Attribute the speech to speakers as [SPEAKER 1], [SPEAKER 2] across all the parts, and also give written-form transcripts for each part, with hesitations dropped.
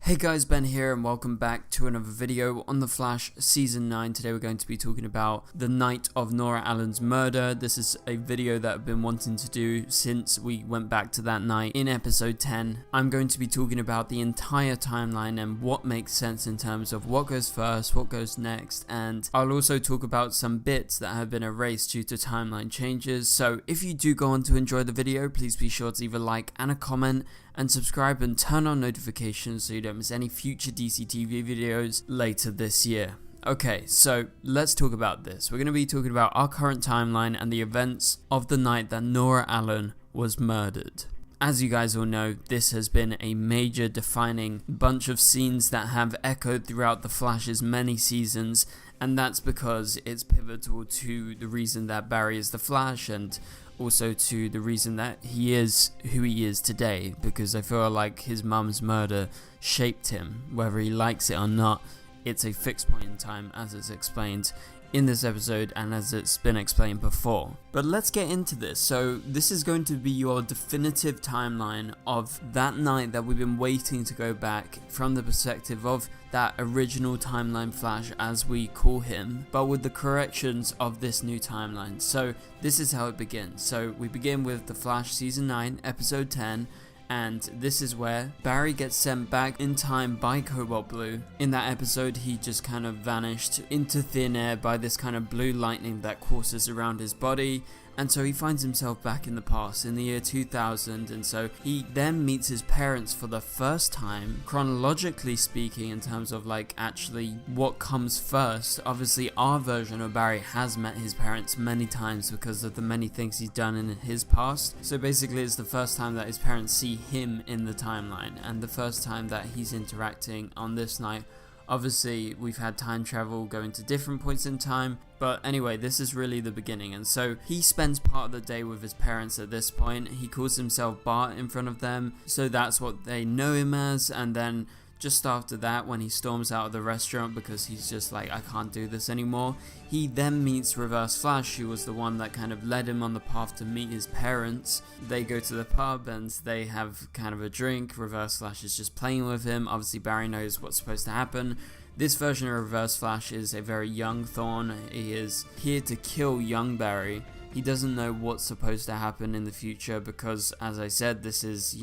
[SPEAKER 1] Hey guys, Ben here and welcome back to another video on The Flash Season 9. Today we're going to be talking about the night of Nora Allen's murder. This is a video that I've been wanting to do since we went back to that night in episode 10. I'm going to be talking about the entire timeline and what makes sense in terms of what goes first, what goes next, and I'll also talk about some bits that have been erased due to timeline changes. So if you do go on to enjoy the video, please be sure to leave a like and a comment and subscribe and turn on notifications so you don't miss any future DCTV videos later this year. Okay, so let's talk about this. We're going to be talking about our current timeline and the events of the night that Nora Allen was murdered. As you guys all know, this has been a major defining bunch of scenes that have echoed throughout The Flash's many seasons, and that's because it's pivotal to the reason that Barry is the Flash and also to the reason that he is who he is today, because I feel like his mum's murder shaped him. Whether he likes it or not, it's a fixed point in time, as it's explained in this episode and as it's been explained before. But let's get into this. So this is going to be your definitive timeline of that night that we've been waiting to go back from the perspective of that original timeline Flash, as we call him, but with the corrections of this new timeline. So this is how it begins. So we begin with The Flash Season 9, Episode 10, and this is where Barry gets sent back in time by Cobalt Blue. In that episode, he just kind of vanished into thin air by this kind of blue lightning that courses around his body, and so he finds himself back in the past, in the year 2000, and so he then meets his parents for the first time, chronologically speaking, in terms of like actually what comes first. Obviously our version of Barry has met his parents many times because of the many things he's done in his past, so basically it's the first time that his parents see him in the timeline, and the first time that he's interacting on this night. Obviously, we've had time travel going to different points in time, but anyway, this is really the beginning. And so he spends part of the day with his parents at this point. He calls himself Bart in front of them, so that's what they know him as. And then just after that, when he storms out of the restaurant because he's just like, I can't do this anymore, he then meets Reverse Flash, who was the one that kind of led him on the path to meet his parents. They go to the pub and they have kind of a drink. Reverse Flash is just playing with him. Obviously Barry knows what's supposed to happen. This version of Reverse Flash is a very young Thawne. He is here to kill young Barry. He doesn't know what's supposed to happen in the future because, as I said, this is,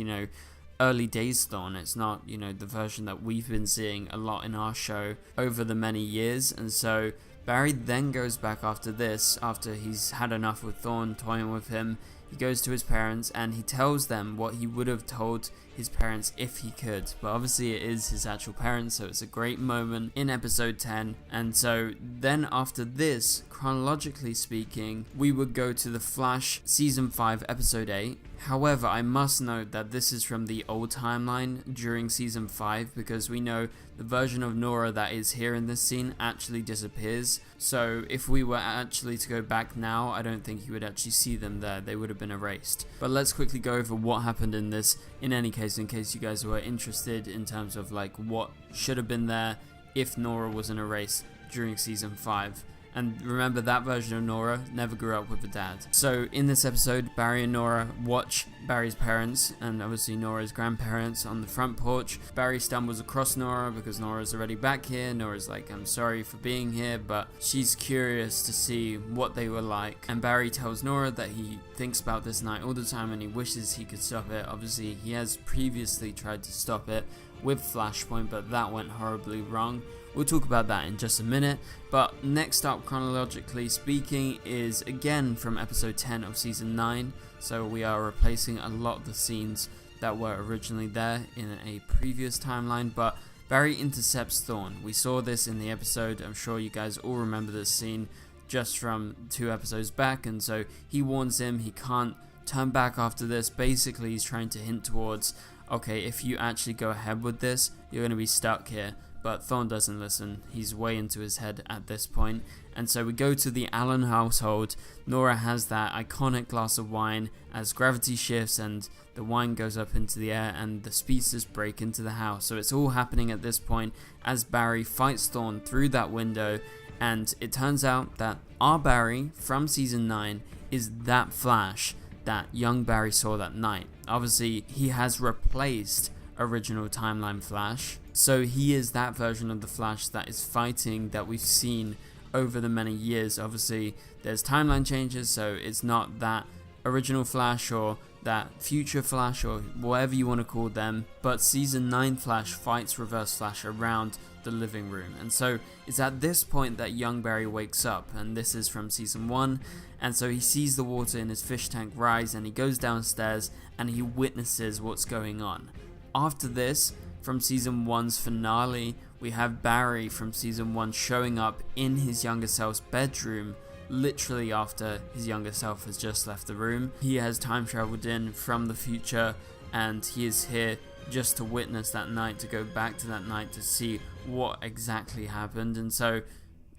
[SPEAKER 1] early days Thawne. It's not, the version that we've been seeing a lot in our show over the many years. And so Barry then goes back after this, after he's had enough with Thawne toying with him. He goes to his parents and he tells them what he would have told his parents if he could, but obviously it is his actual parents, so it's a great moment in episode 10. And so then after this, chronologically speaking, we would go to The Flash Season 5 Episode 8. However, I must note that this is from the old timeline during Season 5, because we know the version of Nora that is here in this scene actually disappears. So if we were actually to go back now, I don't think you would actually see them there. They would have been erased. But let's quickly go over what happened in this in any case, in case you guys were interested in terms of like what should have been there if Nora wasn't erased during Season 5. And remember, that version of Nora never grew up with a dad. So in this episode, Barry and Nora watch Barry's parents and obviously Nora's grandparents on the front porch. Barry stumbles across Nora because Nora's already back here. Nora's like, I'm sorry for being here, but she's curious to see what they were like. And Barry tells Nora that he thinks about this night all the time and he wishes he could stop it. Obviously, he has previously tried to stop it with Flashpoint, but that went horribly wrong. We'll talk about that in just a minute, but next up, chronologically speaking, is again from episode 10 of season 9, so we are replacing a lot of the scenes that were originally there in a previous timeline, but Barry intercepts Thawne. We saw this in the episode. I'm sure you guys all remember this scene just from 2 episodes back, and so he warns him he can't turn back after this. Basically, he's trying to hint towards, okay, if you actually go ahead with this, you're going to be stuck here. But Thawne doesn't listen. He's way into his head at this point. And so we go to the Allen household. Nora has that iconic glass of wine as gravity shifts and the wine goes up into the air and the speakers break into the house. So it's all happening at this point as Barry fights Thawne through that window. And it turns out that our Barry from season 9 is that Flash that young Barry saw that night. Obviously, he has replaced original timeline Flash. So he is that version of the Flash that is fighting, that we've seen over the many years. Obviously there's timeline changes, so it's not that original Flash or that future Flash or whatever you want to call them, but season 9 Flash fights Reverse Flash around the living room. And so it's at this point that young Barry wakes up, and this is from season 1. And so he sees the water in his fish tank rise, and he goes downstairs and he witnesses what's going on. After this, from season 1's finale, we have Barry from season 1 showing up in his younger self's bedroom, literally after his younger self has just left the room. He has time traveled in from the future, and he is here just to witness that night, to go back to that night to see what exactly happened. And so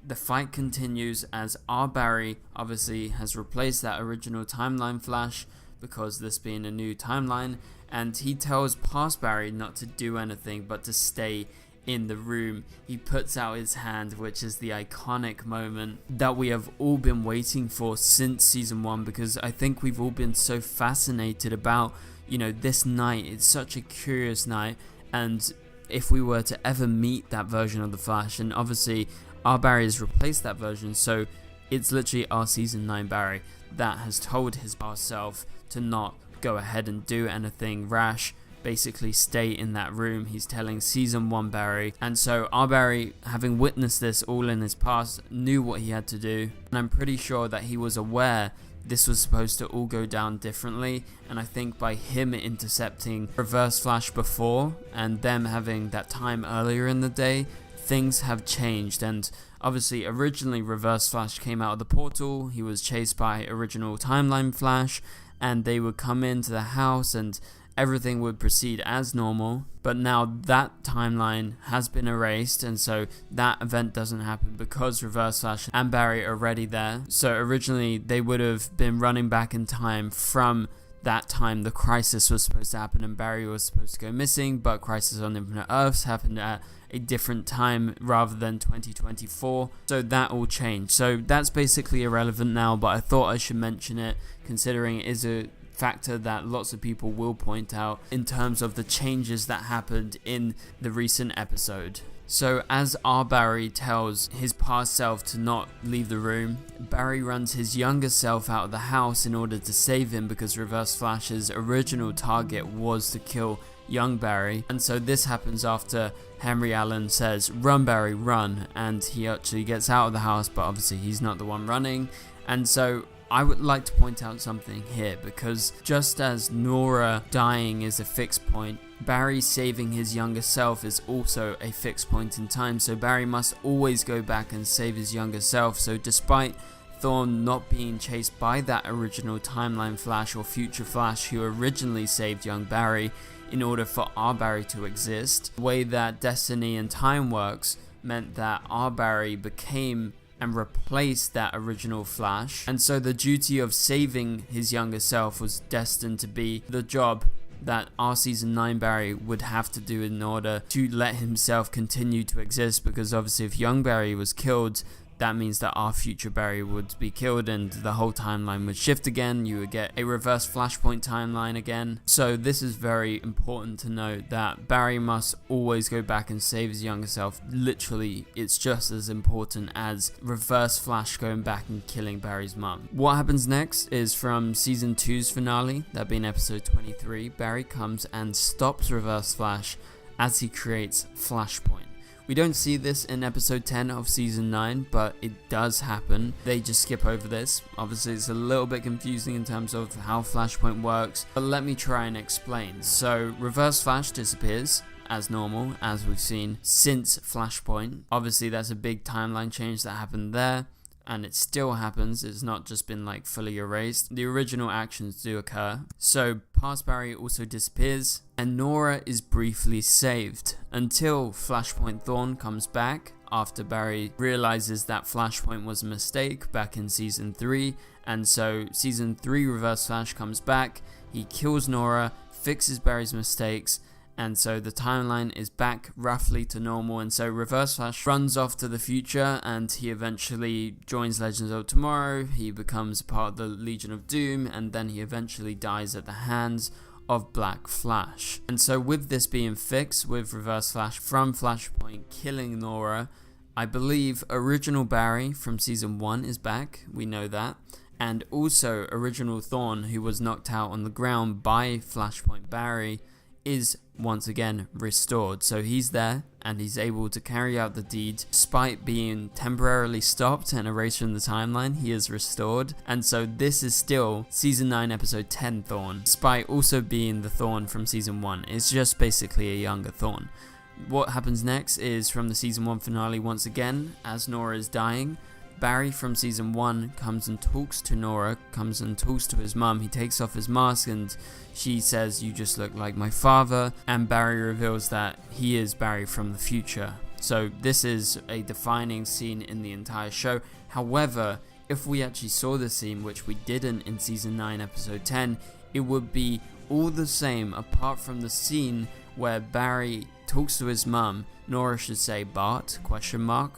[SPEAKER 1] the fight continues as our Barry obviously has replaced that original timeline Flash, because this being a new timeline, and he tells past Barry not to do anything but to stay in the room. He puts out his hand, which is the iconic moment that we have all been waiting for since season 1, because I think we've all been so fascinated about, you know, this night. It's such a curious night, and if we were to ever meet that version of the Flash, and obviously our Barry has replaced that version, so it's literally our season 9 Barry that has told his past self to not go ahead and do anything rash, basically stay in that room. He's telling season 1 Barry, and so our Barry, having witnessed this all in his past, knew what he had to do, and I'm pretty sure that he was aware this was supposed to all go down differently. And I think by him intercepting Reverse Flash before and them having that time earlier in the day, things have changed. And obviously originally Reverse Flash came out of the portal, he was chased by original timeline Flash, and they would come into the house and everything would proceed as normal. But now that timeline has been erased, and so that event doesn't happen because Reverse Flash and Barry are already there. So originally they would have been running back in time from that time the crisis was supposed to happen and Barry was supposed to go missing, but Crisis on Infinite Earths happened at a different time rather than 2024, so that all changed. So that's basically irrelevant now, but I thought I should mention it, considering it is a factor that lots of people will point out in terms of the changes that happened in the recent episode. So as our Barry tells his past self to not leave the room, Barry runs his younger self out of the house in order to save him, because Reverse Flash's original target was to kill young Barry. And so this happens after Henry Allen says, "Run Barry, run," and he actually gets out of the house, but obviously he's not the one running. And so I would like to point out something here, because just as Nora dying is a fixed point, Barry saving his younger self is also a fixed point in time. So Barry must always go back and save his younger self. So despite Thorne not being chased by that original timeline Flash or future Flash who originally saved young Barry in order for our Barry to exist, the way that destiny and time works meant that our Barry became and replaced that original Flash, and so the duty of saving his younger self was destined to be the job that our season 9 Barry would have to do in order to let himself continue to exist, because obviously if young Barry was killed, that means that our future Barry would be killed and the whole timeline would shift again. You would get a reverse Flashpoint timeline again. So this is very important to note, that Barry must always go back and save his younger self. Literally, it's just as important as Reverse Flash going back and killing Barry's mum. What happens next is from season 2's finale, that being episode 23, Barry comes and stops Reverse Flash as he creates Flashpoint. We don't see this in episode 10 of season 9, but it does happen. They just skip over this. Obviously it's a little bit confusing in terms of how Flashpoint works, but let me try and explain. So Reverse Flash disappears as normal, as we've seen since Flashpoint. Obviously that's a big timeline change that happened there, and it still happens. It's not just been like fully erased. The original actions do occur. So past Barry also disappears, and Nora is briefly saved until Flashpoint Thorne comes back after Barry realizes that Flashpoint was a mistake back in season 3. And so season 3 Reverse Flash comes back, he kills Nora, fixes Barry's mistakes, and so the timeline is back roughly to normal. And so Reverse Flash runs off to the future, and he eventually joins Legends of Tomorrow. He becomes part of the Legion of Doom, and then he eventually dies at the hands of Black Flash. And so with this being fixed, with Reverse Flash from Flashpoint killing Nora, I believe original Barry from season 1 is back, we know that, and also original Thawne, who was knocked out on the ground by Flashpoint Barry, is once again restored. So he's there and he's able to carry out the deed despite being temporarily stopped and erased from the timeline. He is restored, and so this is still season 9 episode 10 Thawne, despite also being the Thawne from season 1. It's just basically a younger Thawne. What happens next is from the season 1 finale once again, as Nora is dying, Barry from season 1 comes and talks to Nora, comes and talks to his mum. He takes off his mask and she says, "You just look like my father," and Barry reveals that he is Barry from the future. So this is a defining scene in the entire show. However, if we actually saw the scene, which we didn't in season 9 episode 10, it would be all the same apart from the scene where Barry talks to his mum. Nora should say Bart,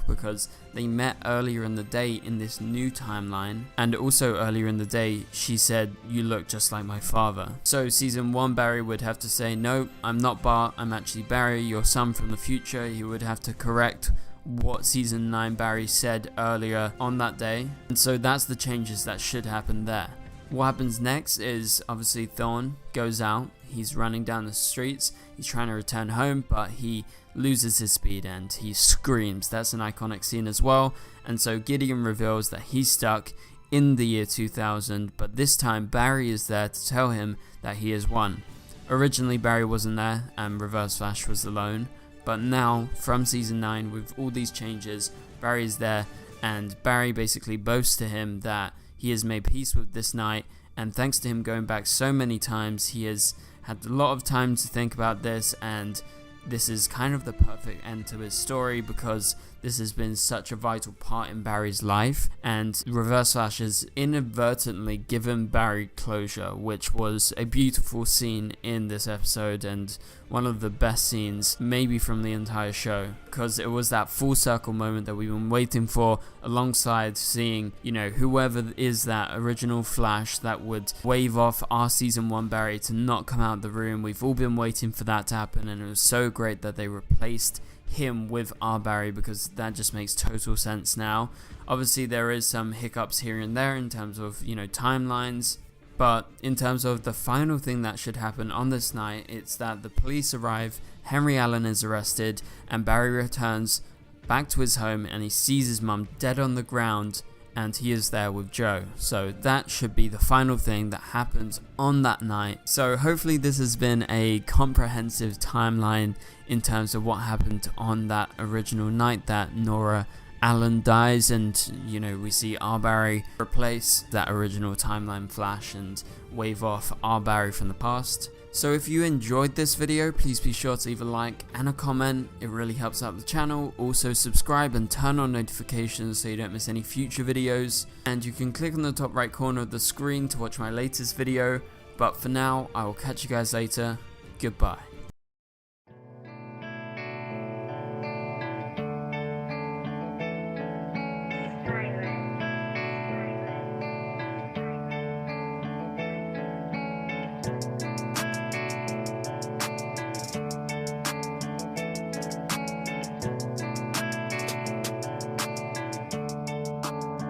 [SPEAKER 1] because they met earlier in the day in this new timeline, and also earlier in the day she said, "You look just like my father." So season 1 Barry would have to say, "No, I'm not Bart, I'm actually Barry, your son from the future." He would have to correct what season 9 Barry said earlier on that day, and so that's the changes that should happen there. What happens next is obviously Thawne goes out, he's running down the streets, he's trying to return home, but he loses his speed and he screams. That's an iconic scene as well, and so Gideon reveals that he's stuck in the year 2000, but this time Barry is there to tell him that he has won. Originally Barry wasn't there and Reverse Flash was alone, but now from season 9 with all these changes, Barry is there, and Barry basically boasts to him that he has made peace with this night, and thanks to him going back so many times, he has had a lot of time to think about this, and this is kind of the perfect end to his story because this has been such a vital part in Barry's life, and Reverse Flash has inadvertently given Barry closure, which was a beautiful scene in this episode and one of the best scenes maybe from the entire show, because it was that full circle moment that we've been waiting for, alongside seeing, you know, whoever is that original Flash that would wave off our season 1 Barry to not come out of the room. We've all been waiting for that to happen, and it was so great that they replaced him with our Barry, because that just makes total sense now. Obviously there is some hiccups here and there in terms of, you know, timelines, but in terms of the final thing that should happen on this night, it's that the police arrive, Henry Allen is arrested, and Barry returns back to his home and he sees his mum dead on the ground, and he is there with Joe. So that should be the final thing that happens on that night. So hopefully this has been a comprehensive timeline in terms of what happened on that original night that Nora Allen dies, and you know, we see our Barry replace that original timeline Flash and wave off our Barry from the past. So if you enjoyed this video, please be sure to leave a like and a comment. It really helps out the channel. Also subscribe and turn on notifications so you don't miss any future videos. And you can click on the top right corner of the screen to watch my latest video. But for now, I will catch you guys later. Goodbye.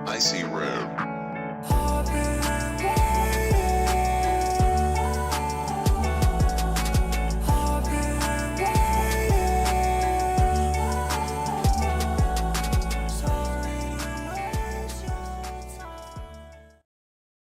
[SPEAKER 2] I see red.